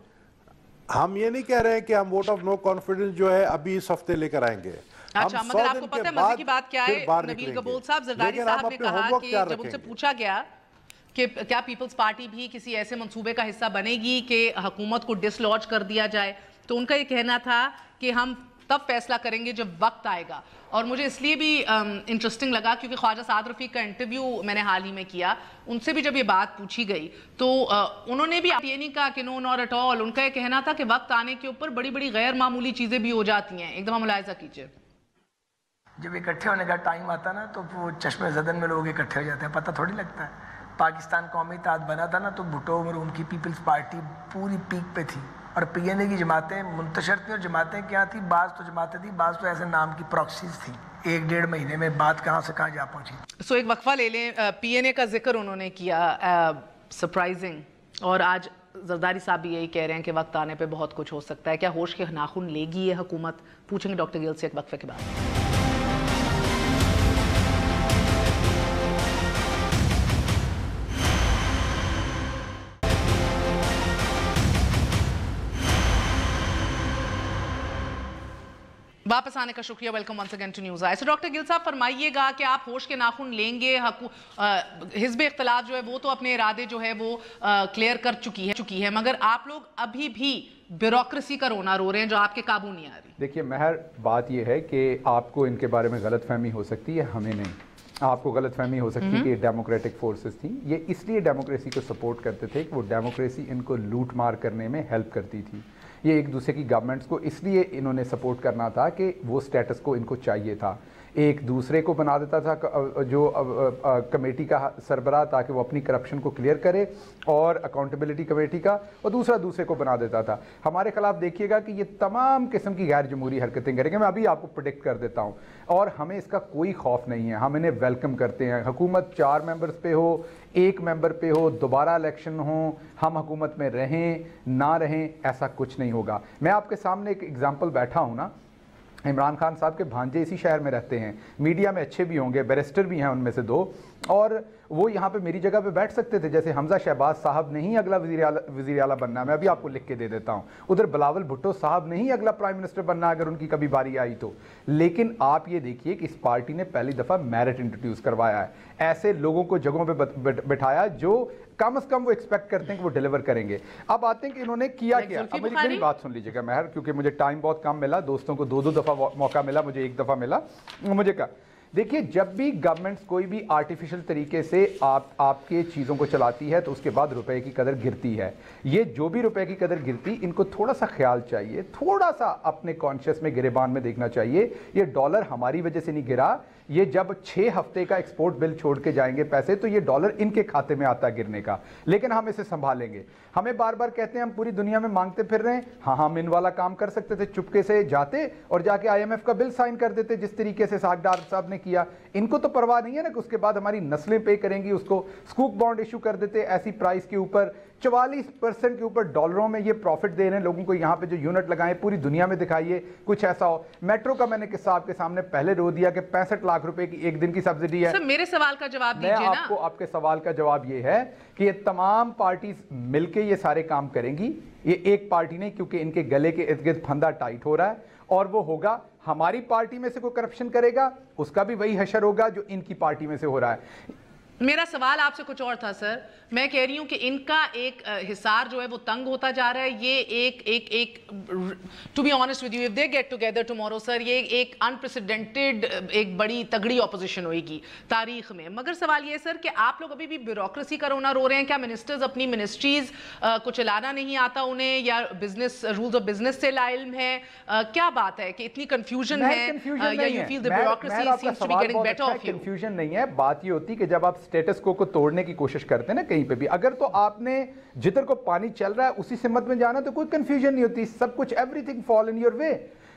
ہم یہ نہیں کہہ رہے ہیں کہ ہم ووٹ آف نو کانفیڈنس جو ہے ابھی اس ہفتے لے کر آئیں گے. اچھا، مگر آپ کو پتہ ہے مزے کی بات کیا ہے؟ نبیل قبول صاحب، زرداری صاحب نے کہا کہ جب ان سے پوچھا گیا کہ کیا پیپلز پارٹی بھی کسی ایسے منصوبے کا حصہ بنے گی کہ حکومت کو ڈس لاج کر دیا جائے، تو ان کا یہ کہنا تھا کہ ہم تب فیصلہ کریں گے جب وقت آئے گا. اور مجھے اس لیے بھی انٹرسٹنگ لگا کیونکہ خواجہ سعد رفیق کا انٹرویو میں نے حال ہی میں کیا، ان سے بھی جب یہ بات پوچھی گئی تو انہوں نے بھی یہ نہیں کہا کہ نو ناٹ ایٹ آل. ان کا یہ کہنا تھا کہ وقت آنے کے اوپر بڑی بڑی غیر معمولی چیزیں بھی ہو جاتی ہیں. ایک دفعہ ملاحظہ کیجئے. جب اکٹھے ہونے کا ٹائم آتا نا تو وہ چشمے زدن میں لوگ اکٹھے ہو جاتے ہیں، پتہ تھوڑی لگتا ہے. پاکستان قومی اتحاد بنا تھا نا تو بھٹو اور ان کی پیپلز پارٹی پوری پیک پہ تھی اور پی این اے کی جماعتیں منتشر تھیں. اور جماعتیں کیا تھیں؟ بعض تو جماعتیں تھیں, بعض تو ایسے نام کی پراکسیز تھیں. 1-1.5 مہینے میں بات کہاں سے کہاں جا پہنچی. سو ایک وقفہ لے لیں. پی این اے کا ذکر انہوں نے کیا, سرپرائزنگ, اور آج زرداری صاحب بھی یہی کہہ رہے ہیں کہ وقت آنے پہ بہت کچھ ہو سکتا ہے. کیا ہوش کے ناخن لے گی یہ حکومت؟ پوچھیں گے ڈاکٹر گل سے ایک وقفے کے بعد. واپس آنے کا شکریہ. Welcome once again to news I. So doctor Gill sahab فرمائیے گا کہ آپ ہوش کے ناخن لیں گے. حزب اختلاف جو ہے وہ تو اپنے ارادے جو ہے وہ کلیئر کر چکی ہے, مگر آپ لوگ ابھی بھی بیوروکریسی کا رونا رو رہے ہیں جو آپ کے قابو نہیں آ رہی. دیکھیے مہر, بات یہ ہے کہ آپ کو ان کے بارے میں غلط فہمی ہو سکتی ہے, ہمیں نہیں. آپ کو غلط فہمی ہو سکتی ہے کہ ڈیموکریٹک فورسز تھیں. یہ اس لیے ڈیموکریسی کو سپورٹ کرتے تھے کہ وہ ڈیموکریسی ان کو لوٹ مار کرنے میں ہیلپ کرتی تھی. یہ ایک دوسرے کی گورنمنٹس کو اس لیے انہوں نے سپورٹ کرنا تھا کہ وہ سٹیٹس کو ان کو چاہیے تھا. ایک دوسرے کو بنا دیتا تھا جو کمیٹی کا سربراہ تاکہ وہ اپنی کرپشن کو کلیئر کرے, اور اکاؤنٹیبلٹی کمیٹی کا, اور دوسرا دوسرے کو بنا دیتا تھا. ہمارے خلاف دیکھیے گا کہ یہ تمام قسم کی غیر جمہوری حرکتیں کریں گے. میں ابھی آپ کو پریڈکٹ کر دیتا ہوں, اور ہمیں اس کا کوئی خوف نہیں ہے. ہم انہیں ویلکم کرتے ہیں. حکومت 4 ممبرز پہ ہو, 1 ممبر پہ ہو, دوبارہ الیکشن ہوں, ہم حکومت میں رہیں نہ رہیں, ایسا کچھ نہیں ہوگا. میں آپ کے سامنے ایک ایگزامپل بیٹھا ہوں نا, عمران خان صاحب کے بھانجے اسی شہر میں رہتے ہیں, میڈیا میں اچھے بھی ہوں گے, بیرسٹر بھی ہیں ان میں سے 2, اور وہ یہاں پہ میری جگہ پہ بیٹھ سکتے تھے. جیسے حمزہ شہباز صاحب نہیں اگلا وزیر اعلیٰ بننا, میں ابھی آپ کو لکھ کے دے دیتا ہوں. ادھر بلاول بھٹو صاحب نہیں اگلا پرائم منسٹر بننا اگر ان کی کبھی باری آئی تو. لیکن آپ یہ دیکھیے کہ اس پارٹی نے پہلی دفعہ میرٹ انٹروڈیوس کروایا ہے. ایسے لوگوں کو جگہوں پہ بٹھایا جو کم از کم وہ ایکسپیکٹ کرتے ہیں کہ وہ ڈیلیور کریں گے. اب آتے ہیں کہ انہوں نے کیا کیا. اب میری بات سن لیجیے گا مہر, کیونکہ مجھے ٹائم بہت کم ملا, دوستوں کو 2 دفعہ موقع ملا, مجھے 1 دفعہ ملا. مجھے کہا دیکھیے, جب بھی گورنمنٹس کوئی بھی آرٹیفیشل طریقے سے آپ کے چیزوں کو چلاتی ہے تو اس کے بعد روپے کی قدر گرتی ہے. یہ جو بھی روپے کی قدر گرتی, ان کو تھوڑا سا خیال چاہیے, تھوڑا سا اپنے کانشیس میں گریبان میں دیکھنا چاہیے. یہ ڈالر ہماری وجہ سے نہیں گرا, یہ جب 6 ہفتے کا ایکسپورٹ بل چھوڑ کے جائیں گے پیسے تو یہ ڈالر ان کے کھاتے میں آتا گرنے کا. لیکن ہم اسے سنبھالیں گے. ہمیں بار بار کہتے ہیں ہم پوری دنیا میں مانگتے پھر رہے ہیں. ہاں ہم ان والا کام کر سکتے تھے, چپکے سے جاتے اور جا کے IMF کا بل سائن کر دیتے جس طریقے سے ساگ ڈار صاحب نے کیا. ان کو تو پرواہ نہیں ہے نا کہ اس کے بعد ہماری نسلیں پے کریں گی. اس کو سکوک بانڈ ایشو کر دیتے ایسی پرائز کے اوپر, 44% کے اوپر ڈالروں میں یہ پروفٹ دے رہے ہیں لوگوں کو. یہاں پہ جو یونٹ لگائیں پوری دنیا میں دکھائیے کچھ ایسا ہو. میٹرو کا میں نے قصہ آپ کے سامنے پہلے رو دیا کہ 65 لاکھ روپے کی 1 دن کی سبسڈی ہے. سر میرے سوال کا جواب دیجیے نا. میں آپ کے سوال کا جواب یہ ہے کہ یہ تمام پارٹیز مل کے یہ سارے کام کریں گی. یہ ایک پارٹی نہیں, کیونکہ ان کے گلے کے ارد گرد پھندا ٹائٹ ہو رہا ہے, اور وہ ہوگا. ہماری پارٹی میں سے کوئی کرپشن کرے گا اس کا بھی وہی حشر ہوگا جو ان کی پارٹی میں سے ہو رہا ہے. میرا سوال آپ سے کچھ اور تھا سر. میں کہہ رہی ہوں کہ ان کا ایک حصار جو ہے وہ تنگ ہوتا جا رہا ہے. یہ ایک to be honest with you, if they get together tomorrow sir, یہ ایک انپریسیڈنٹڈ ایک بڑی تگڑی اپوزیشن ہوئے گی تاریخ میں. مگر سوال یہ سر کہ آپ لوگ ابھی بھی بیوروکریسی کا رونا رو رہے ہیں. کیا منسٹرز اپنی منسٹریز کو چلانا نہیں آتا انہیں, یا بزنس رولز آف بزنس سے لا علم ہے؟ کیا بات ہے کہ اتنی کنفیوژن ہے, یا you feel the bureaucracy seems to be getting better of you? Confusion نہیں ہے. بات یہ ہوتی کہ جب آپ سٹیٹس کو توڑنے کی کوشش کرتے ہیں نا کہیں پہ بھی, اگر تو آپ نے جدھر کو پانی چل رہا ہے اسی سمت میں جانا تو کوئی کنفیوژن نہیں ہوتی. سب کچھ every thing fall in your way.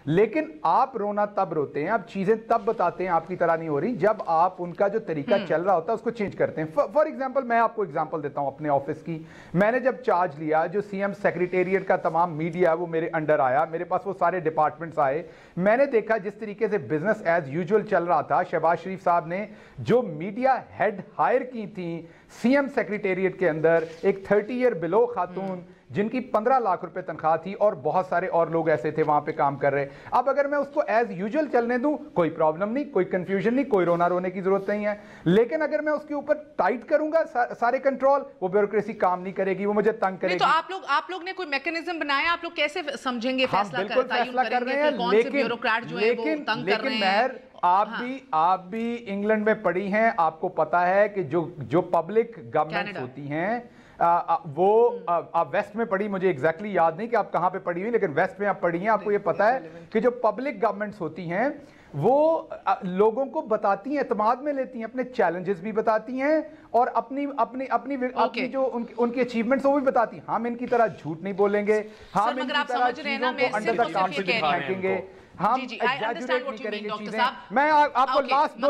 لیکن آپ رونا تب روتے ہیں, آپ چیزیں تب بتاتے ہیں آپ کی طرح نہیں ہو رہی جب آپ ان کا جو طریقہ چل رہا ہوتا ہے اس کو چینج کرتے ہیں. فار ایگزامپل میں آپ کو ایگزامپل دیتا ہوں اپنے آفس کی. میں نے جب چارج لیا, جو CM سیکریٹریٹ کا تمام میڈیا وہ میرے انڈر آیا, میرے پاس وہ سارے ڈپارٹمنٹس آئے. میں نے دیکھا جس طریقے سے بزنس ایز یوزول چل رہا تھا. شہباز شریف صاحب نے جو میڈیا ہیڈ ہائر کی تھیں CM سیکریٹریٹ کے اندر, ایک 30 ایئر بلو خاتون جن کی 15 لاکھ روپے تنخواہ تھی, اور بہت سارے اور لوگ ایسے تھے وہاں پہ کام کر رہے. اب اگر میں اس کو ایز یوزول چلنے دوں کوئی پرابلم نہیں, کوئی کنفیوژن نہیں, کوئی رونے کی ضرورت نہیں ہے. لیکن اگر میں اس کے اوپر ٹائٹ کروں گا سارے کنٹرول, وہ بیوروکریسی کام نہیں کرے گی, وہ مجھے تنگ کرے گی. تو آپ لوگ نے کوئی میکینزم بنایا, آپ لوگ کیسے سمجھیں گے, فیصلہ کریں گے کہ کون سے بیوروکریٹ جو ہے وہ تنگ کر رہے ہیں؟ آپ بھی انگلینڈ میں پڑھی ہیں, آپ کو پتا ہے کہ جو پبلک گورنمنٹ ہوتی ہیں وہ آپ ویسٹ میں پڑھی, مجھے ایگزیکٹلی یاد نہیں کہ آپ کہاں پہ پڑھی ہوئی, لیکن ویسٹ میں آپ پڑھی ہیں. آپ کو یہ پتا ہے کہ جو پبلک گورنمنٹس ہوتی ہیں وہ لوگوں کو بتاتی ہیں, اعتماد میں لیتی ہیں, اپنے چیلنجز بھی بتاتی ہیں اور اپنی جو ان کی اچیومنٹس وہ بھی بتاتی ہیں. ہم ان کی طرح جھوٹ نہیں بولیں گے, ہم ان کی طرح چیزوں کو انڈر دا کارپیٹ پھینکیں گے, ہم ایگزیجریٹ نہیں کریں گے چیزیں. میں آپ کو لاسٹ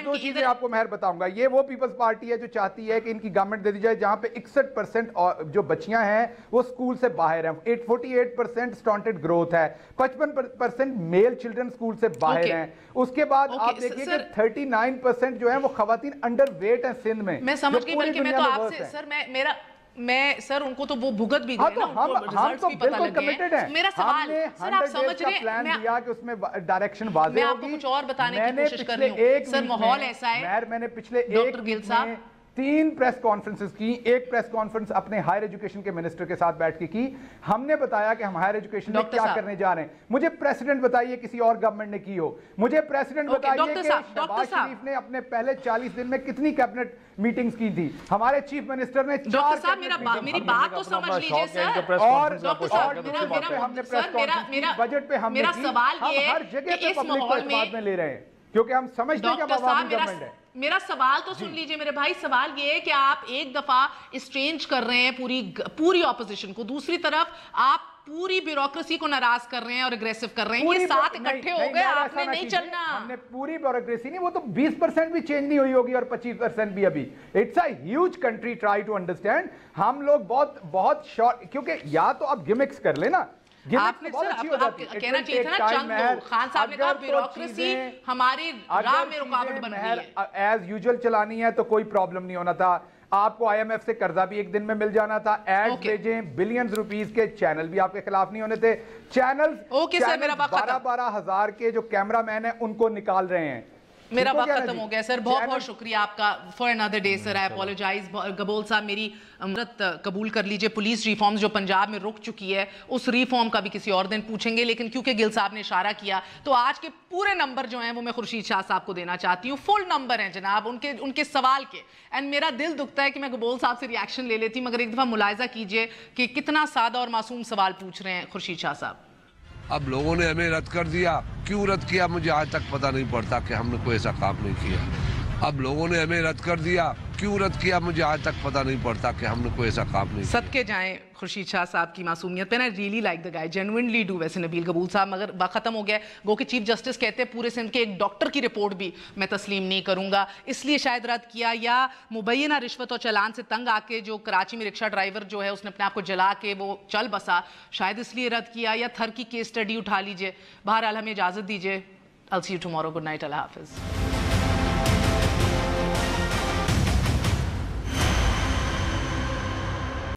دو چیزیں آپ کو مہر بتاؤں گا. یہ وہ پیپلز پارٹی ہے جو چاہتی ہے کہ ان کی گورنمنٹ دے دی جائے جہاں پہ 61% جو بچیاں ہیں وہ اسکول سے باہر ہیں, 48% سٹانٹڈ گروتھ ہے, 55% میل چلڈرن اسکول سے باہر ہیں. اس کے بعد آپ دیکھیے کہ 39% جو ہیں وہ خواتین انڈر ویٹ ہیں سندھ میں. میں سمجھ گئی, بلکہ میں تو آپ سے سر میں سر ان کو تو وہ بھگت بھی گئے نا, ہم تو بالکل کمیٹڈ ہیں. میرا سوال سر آپ سمجھ رہے ہیں, پلان دیا کہ اس میں ڈائریکشن واضح ہوگی. میں آپ کو کچھ اور بتانے کی کوشش کر رہی ہوں. سر ماحول ایسا ہے, میں نے پچھلے ایک ویک میں 3 پریس کانفرنسز کی. ایک پریس کانفرنس اپنے ہائر ایجوکیشن کے منسٹر کے ساتھ بیٹھ کے کی. ہم نے بتایا کہ ہم ہائر ایجوکیشن میں کیا کرنے جا رہے ہیں. مجھے پریسیڈنٹ بتائیے کسی اور گورنمنٹ نے کی ہو, مجھے پریسیڈنٹ بتائیے کہ شہباز شریف نے اپنے پہلے 40 دن میں کتنی کیبنٹ میٹنگز کی تھی. ہمارے چیف منسٹر نے ڈاکٹر صاحب میری بات تو سمجھ لیجئے سر. اور ڈاکٹر صاحب ہم نے پریس کانفرنس بجٹ پہ ہم نے کی, ہم ہر جگہ پہ پبلک کو اعتماد میں لے رہے ہیں کیونکہ ہم سمجھتے ہیں کہ ہم عوامی گورنمنٹ ہے. میرا سوال تو سن لیجئے میرے بھائی. سوال یہ ہے کہ آپ ایک دفعہ اسٹرینج کر رہے ہیں پوری اپوزیشن کو, دوسری طرف آپ پوری بیوروکریسی کو ناراض کر رہے ہیں اور اگریسو کر رہے ہیں. یہ ساتھ اکٹھے ہو گئے, آپ نے نہیں چلنا. ہم نے پوری بیوروکریسی نہیں, وہ تو 20% بھی چینج نہیں ہوئی ہوگی اور 25% بھی ابھی. It's a huge country, try to understand. ہم لوگ بہت شارٹ, کیونکہ یا تو آپ گمکس کر لیں نا, آپ نے کہنا چاہیے تھا نا چند دو. خان صاحب نے کہا بیوروکریسی ہماری راہ میں رکاوٹ بن گئی ہے. ایز یوزول چلانی ہے تو کوئی پرابلم نہیں ہونا تھا. آپ کو IMF سے قرضہ بھی ایک دن میں مل جانا تھا. ایڈ بھیجیں بلینز روپیز کے, چینل بھی آپ کے خلاف نہیں ہونے تھے. چینل 12,000 کے جو کیمرہ مین ہیں ان کو نکال رہے ہیں. میرا وقت ختم ہو گیا سر. بہت بہت شکریہ آپ کا. For another day sir, I apologize. Gabol صاحب میری امرت قبول کر لیجئے. پولیس ریفارمز جو پنجاب میں رک چکی ہے اس ریفارم کا بھی کسی اور دن پوچھیں گے, لیکن کیونکہ گل صاحب نے اشارہ کیا تو آج کے پورے نمبر جو ہیں وہ میں خورشید شاہ صاحب کو دینا چاہتی ہوں. فل نمبر ہیں جناب ان کے سوال کے. اینڈ میرا دل دکھتا ہے کہ میں گبول صاحب سے ریاکشن لے لیتی, مگر ایک دفعہ ملاحظہ کیجئے کہ کتنا سادہ اور معصوم سوال پوچھ رہے ہیں خورشید شاہ صاحب. اب لوگوں نے ہمیں رد کر دیا, کیوں رد کیا مجھے آج تک پتہ نہیں پڑتا کہ ہم نے کوئی ایسا کام نہیں کیا. اب لوگوں نے ہمیں رد کر دیا, کیوں رد کیا مجھے آج تک پتہ نہیں پڑتا کہ ہم نے کوئی ایسا کام نہیں کیا. صدقے جائیں خورشید شاہ صاحب کی معصومیت پہ. نا really like the guy, genuinely do. ویسے نبیل قبول صاحب, مگر وقت ختم ہو گیا. گو کہ چیف جسٹس کہتے ہیں پورے سندھ کے ایک ڈاکٹر کی رپورٹ بھی میں تسلیم نہیں کروں گا, اس لیے شاید رد کیا. یا مبینہ رشوت اور چلان سے تنگ آ کے جو کراچی میں رکشہ ڈرائیور جو ہے اس نے اپنے آپ کو جلا کے وہ چل بسا, شاید اس لیے رد کیا. یا تھر کی کیس اسٹڈی اٹھا لیجئے. بہرحال ہمیں اجازت دیجئے. I'll see you tomorrow. Good night. اللہ حافظ.